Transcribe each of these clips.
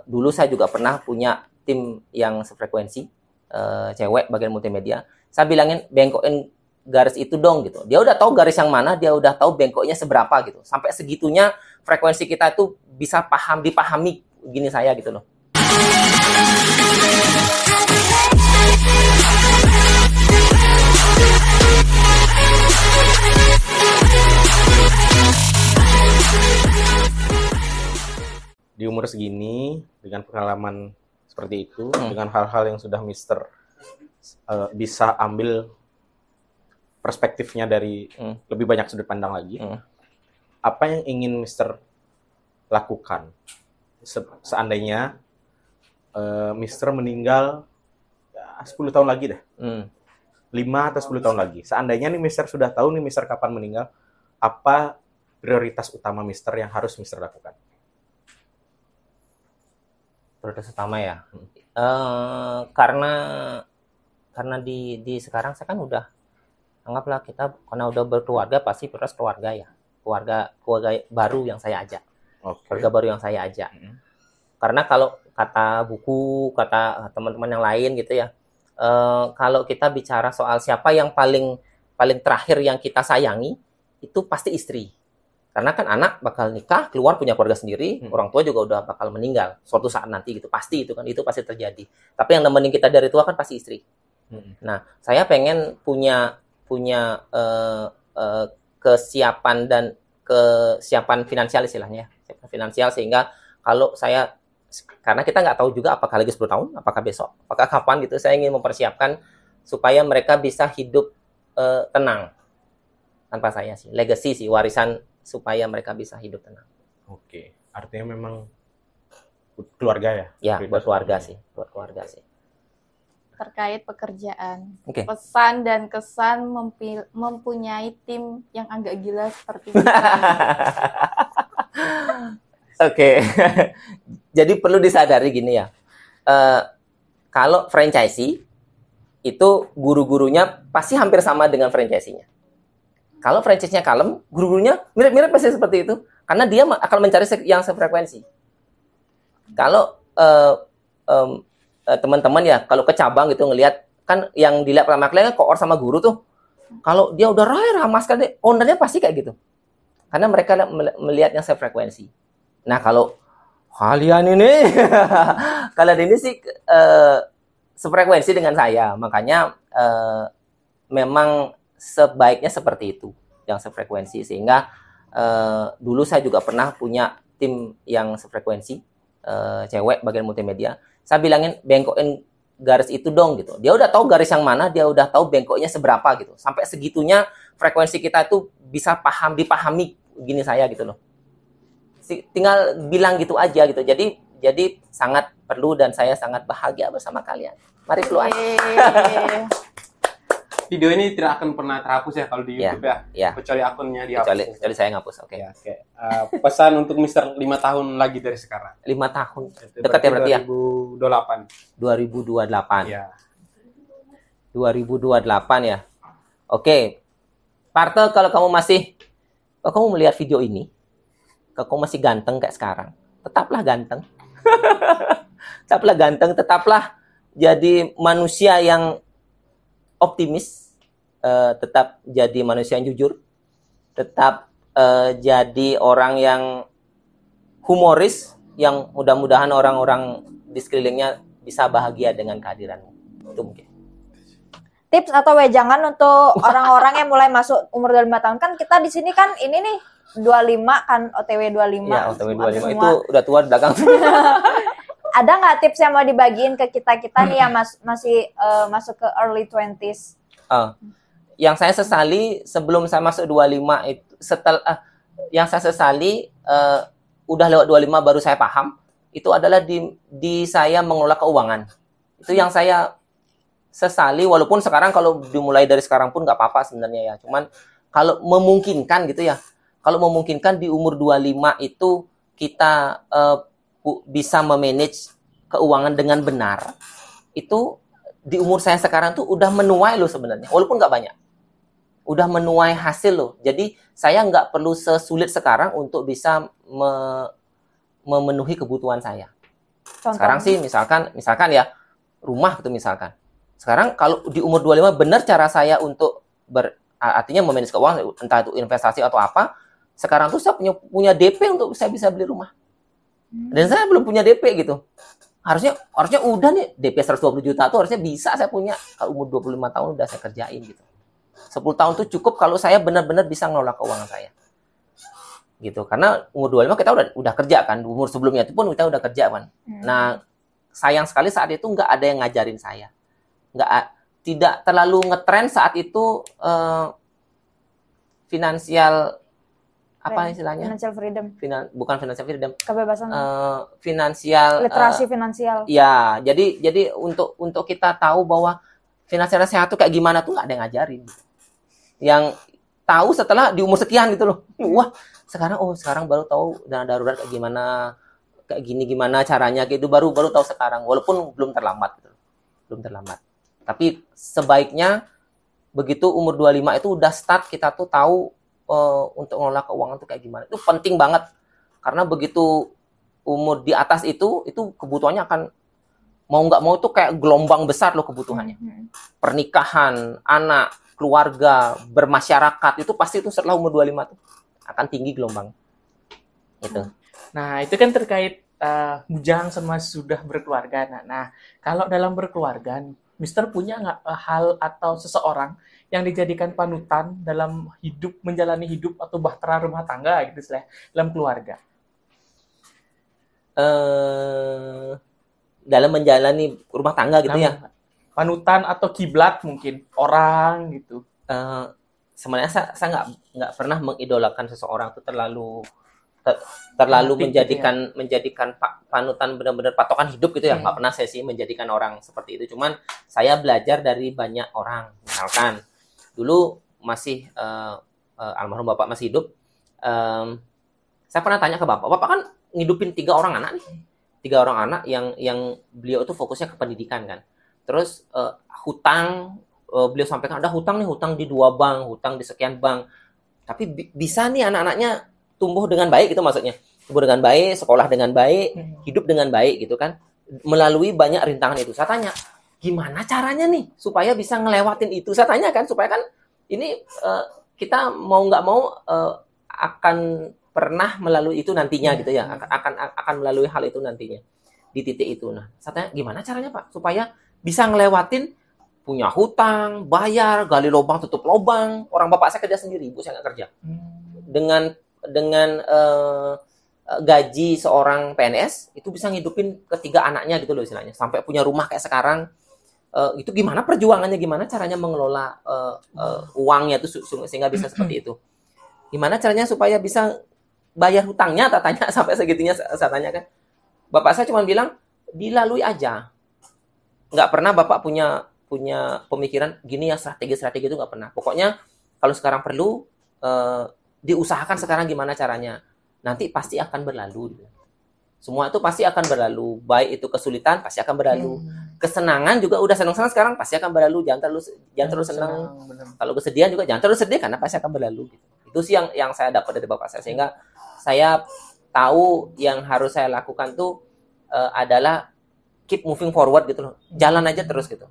Dulu saya juga pernah punya tim yang sefrekuensi, cewek bagian multimedia. Saya bilangin bengkokin garis itu dong gitu. Dia udah tahu garis yang mana, dia udah tahu bengkoknya seberapa gitu. Sampai segitunya frekuensi kita itu bisa dipahami gini saya gitu loh. Di umur segini, dengan pengalaman seperti itu, dengan hal-hal yang sudah Mister bisa ambil perspektifnya dari lebih banyak sudut pandang lagi, apa yang ingin Mister lakukan seandainya Mister meninggal 10 tahun lagi deh, 5 atau 10 tahun lagi. Seandainya nih Mister sudah tahu nih Mister kapan meninggal, apa prioritas utama Mister yang harus Mister lakukan? Prioritas utama ya, karena di sekarang saya kan udah anggaplah kita karena udah berkeluarga, pasti prioritas keluarga ya, keluarga baru yang saya ajak, keluarga baru yang saya ajak. Karena kalau kata buku, kata teman-teman yang lain gitu ya, kalau kita bicara soal siapa yang paling terakhir yang kita sayangi, itu pasti istri. Karena kan anak bakal nikah, keluar punya keluarga sendiri, orang tua juga udah bakal meninggal suatu saat nanti gitu. Pasti itu pasti terjadi. Tapi yang nemenin kita dari tua kan pasti istri. Nah, saya pengen punya kesiapan dan kesiapan finansial istilahnya, finansial, sehingga kalau saya, karena kita nggak tahu juga apakah lagi 10 tahun, apakah besok, apakah kapan gitu, saya ingin mempersiapkan supaya mereka bisa hidup tenang tanpa saya sih, legacy sih, warisan supaya mereka bisa hidup tenang. Oke, artinya memang keluarga ya? Ya, buat keluarga sih. Terkait pekerjaan, pesan dan kesan mempunyai tim yang agak gila seperti ini. Oke, jadi perlu disadari gini ya, kalau franchisee itu guru-gurunya pasti hampir sama dengan franchisee-nya. Kalau franchise-nya kalem, guru-gurunya mirip-mirip pasti seperti itu. Karena dia akan mencari yang sefrekuensi. Kalau teman-teman ya, kalau ke cabang gitu ngelihat, kan yang dilihat pertama kali kan koor sama guru tuh. Kalau dia udah ramah sekali, ownernya pasti kayak gitu. Karena mereka melihat yang sefrekuensi. Nah, kalau kalian ini, sih sefrekuensi dengan saya. Makanya memang sebaiknya seperti itu, yang sefrekuensi. Sehingga dulu saya juga pernah punya tim yang sefrekuensi, cewek bagian multimedia. Saya bilangin bengkokin garis itu dong gitu. Dia udah tahu garis yang mana, dia udah tahu bengkoknya seberapa gitu. Sampai segitunya frekuensi kita itu bisa dipahami gini saya gitu loh. Tinggal bilang gitu aja gitu. Jadi sangat perlu dan saya sangat bahagia bersama kalian. Mari keluar. Video ini tidak akan pernah terhapus ya kalau di YouTube ya. Kecuali akunnya dihapus. Kecuali saya ngapus. Oke. Pesan untuk Mister 5 tahun lagi dari sekarang. 5 tahun. Dekat ya berarti ya. 2028. Ya. 2028 ya. Oke. Parte, kalau kamu melihat video ini, kalau kamu masih ganteng kayak sekarang, tetaplah ganteng. Tetaplah jadi manusia yang optimis, tetap jadi manusia yang jujur, tetap jadi orang yang humoris, yang mudah-mudahan orang-orang di sekelilingnya bisa bahagia dengan kehadiranmu. Itu mungkin. Tips atau wejangan untuk orang-orang yang mulai masuk umur 25 tahun. Kan kita di sini kan ini nih 25 kan, OTW 25. Ya, OTW 25 itu udah tua di belakang. Ada nggak tips yang mau dibagiin ke kita nih yang masih masuk ke early 20s? Yang saya sesali sebelum saya masuk 25 itu, yang saya sesali udah lewat 25 baru saya paham, itu adalah di saya mengelola keuangan. Itu yang saya sesali, walaupun sekarang kalau dimulai dari sekarang pun nggak apa-apa sebenarnya ya. Cuman kalau memungkinkan gitu ya, kalau memungkinkan di umur 25 itu kita bisa memanage keuangan dengan benar, itu di umur saya sekarang tuh udah menuai loh sebenarnya, walaupun nggak banyak, udah menuai hasil loh. Jadi saya nggak perlu sesulit sekarang untuk bisa memenuhi kebutuhan saya. Contohnya? Sekarang sih misalkan ya rumah gitu misalkan. Sekarang kalau di umur 25 benar cara saya untuk artinya memanage keuangan, entah itu investasi atau apa, sekarang tuh saya punya DP untuk saya bisa beli rumah. Dan saya belum punya DP gitu. Harusnya udah nih DP 120 juta tuh harusnya bisa saya punya kalau umur 25 tahun udah saya kerjain gitu. 10 tahun tuh cukup kalau saya benar-benar bisa ngelola keuangan saya. Gitu. Karena umur 25 kita udah kerja kan, umur sebelumnya itu pun kita udah kerja kan. Nah, sayang sekali saat itu nggak ada yang ngajarin saya. Tidak terlalu ngetren saat itu finansial apa istilahnya? Financial freedom. Bukan financial freedom. Kebebasan. Finansial. Literasi finansial. Ya, jadi untuk kita tahu bahwa finansial sehat tuh kayak gimana tuh nggak ada yang ngajarin. Yang tahu setelah di umur sekian gitu loh. Wah, sekarang baru tahu dana darurat kayak gimana, kayak gimana caranya gitu, baru tahu sekarang, walaupun belum terlambat gitu. Belum terlambat. Tapi sebaiknya begitu umur 25 itu udah start kita tuh tahu untuk mengelola keuangan tuh kayak gimana. Itu penting banget. Karena begitu umur di atas itu kebutuhannya akan mau nggak mau tuh kayak gelombang besar loh kebutuhannya. Pernikahan, anak, keluarga, bermasyarakat itu pasti itu setelah umur 25 tuh akan tinggi gelombang. Itu. Nah, itu kan terkait bujang sama sudah berkeluarga. Nah, kalau dalam berkeluarga, Mister punya nggak hal atau seseorang yang dijadikan panutan dalam hidup, menjalani hidup atau bahtera rumah tangga gitu dalam keluarga? Dalam menjalani rumah tangga gitu ya? Panutan atau kiblat mungkin orang gitu. Sebenarnya saya nggak pernah mengidolakan seseorang itu terlalu menjadikan panutan benar-benar patokan hidup gitu ya. Nggak pernah saya sih menjadikan orang seperti itu. Cuman saya belajar dari banyak orang. Misalkan dulu masih almarhum bapak masih hidup, saya pernah tanya ke bapak kan ngidupin 3 orang anak nih. 3 orang anak yang beliau itu fokusnya ke pendidikan kan. Terus hutang, beliau sampaikan ada hutang di 2 bank, hutang di sekian bank. Tapi bisa nih anak-anaknya tumbuh dengan baik gitu maksudnya. Tumbuh dengan baik, sekolah dengan baik, hidup dengan baik gitu kan. Melalui banyak rintangan itu. Saya tanya, gimana caranya nih supaya bisa ngelewatin itu? Saya tanya kan, supaya kan ini kita mau nggak mau akan pernah melalui itu nantinya gitu ya. Akan melalui hal itu nantinya. Di titik itu. Nah, saya tanya, gimana caranya Pak? Supaya bisa ngelewatin punya hutang, bayar, gali lubang, tutup lubang. Orang bapak saya kerja sendiri, ibu saya nggak kerja. Dengan gaji seorang PNS itu bisa ngidupin ketiga anaknya gitu loh istilahnya, sampai punya rumah kayak sekarang. Itu gimana perjuangannya, gimana caranya mengelola uangnya itu sehingga bisa seperti itu, gimana caranya supaya bisa bayar hutangnya, tak tanya sampai segitunya saya tanya kan. Bapak saya cuma bilang dilalui aja, nggak pernah bapak punya pemikiran gini ya, strategi itu nggak pernah. Pokoknya kalau sekarang perlu diusahakan sekarang gimana caranya, nanti pasti akan berlalu. Semua itu pasti akan berlalu. Baik itu kesulitan pasti akan berlalu. Kesenangan juga udah senang-senang sekarang pasti akan berlalu. Jangan terlalu senang. Kalau kesedihan juga jangan terlalu sedih karena pasti akan berlalu. Itu sih yang saya dapat dari bapak saya, sehingga saya tahu yang harus saya lakukan tuh adalah keep moving forward gitu loh. Jalan aja terus gitu.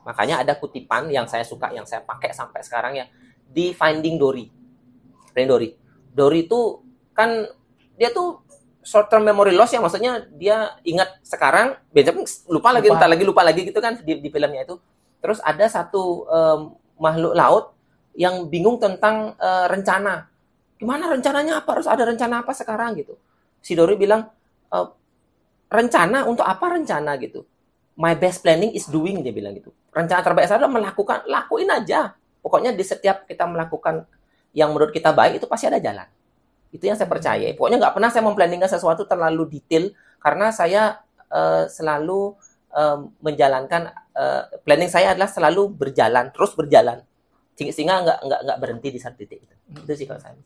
Makanya ada kutipan yang saya suka, yang saya pakai sampai sekarang ya, di Finding Dory. Dory itu kan dia tuh short term memory loss ya, maksudnya dia ingat sekarang, Benjamin lupa lagi gitu kan di filmnya itu. Terus ada satu makhluk laut yang bingung tentang rencana. Gimana rencananya apa? Harus ada rencana apa sekarang gitu. Si Dory bilang, rencana untuk apa rencana gitu? My best planning is doing, dia bilang gitu. Rencana terbaik saya adalah lakuin aja. Pokoknya di setiap kita melakukan yang menurut kita baik itu pasti ada jalan. Itu yang saya percaya. Pokoknya nggak pernah saya memplanningkan sesuatu terlalu detail, karena saya selalu menjalankan planning saya adalah selalu terus berjalan, sehingga nggak berhenti di satu titik. Itu sih kalau saya.